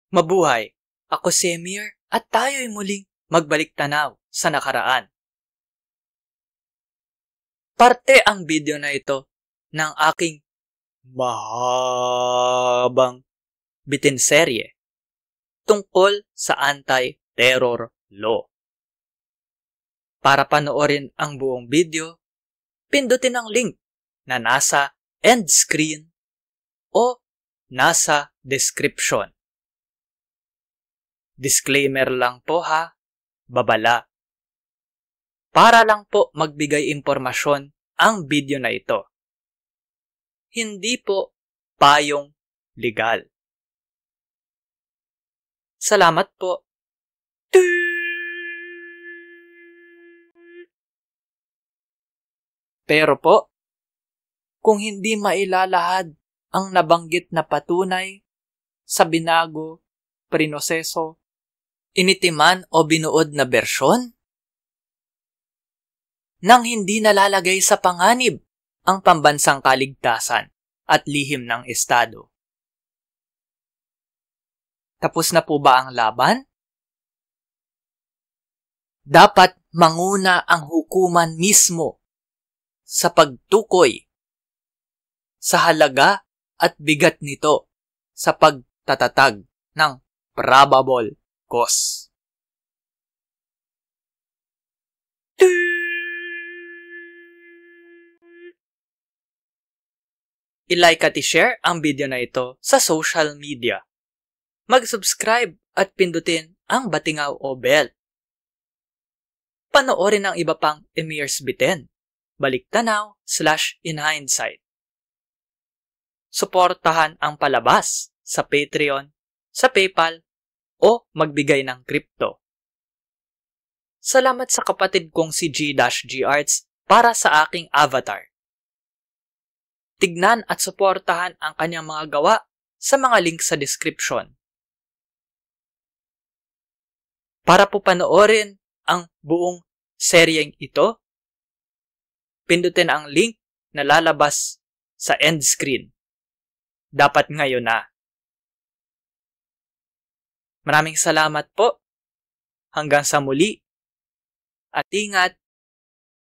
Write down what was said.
Mabuhay! Ako si Emir at tayo'y muling magbalik tanaw sa nakaraan. Parte ang video na ito ng aking mahabang bitinserye tungkol sa anti-terror law. Para panoorin ang buong video, pindutin ang link na nasa end screen o nasa description. Disclaimer lang po ha, babala. Para lang po magbigay impormasyon ang video na ito. Hindi po payong legal. Salamat po. Pero po, kung hindi mailalahad ang nabanggit na patunay sa binago, prinoseso, initiman o binuod na bersyon, nang hindi nalalagay sa panganib ang pambansang kaligtasan at lihim ng Estado. Tapos na po ba ang laban? Dapat manguna ang hukuman mismo sa pagtukoy sa halaga at bigat nito sa pagtatatag ng probable cause. I-like at i-share ang video na ito sa social media. Mag-subscribe at pindutin ang batingaw o bell. Panoorin ang iba pang Emir's Biten, baliktanaw/inhindsight. Suportahan ang palabas sa Patreon, sa PayPal, o magbigay ng crypto. Salamat sa kapatid kong si G-G Arts para sa aking avatar. Tignan at suportahan ang kanyang mga gawa sa mga link sa description. Para po panoorin ang buong seryeng ito, pindutin ang link na lalabas sa end screen. Dapat ngayon na. Maraming salamat po. Hanggang sa muli. At ingat.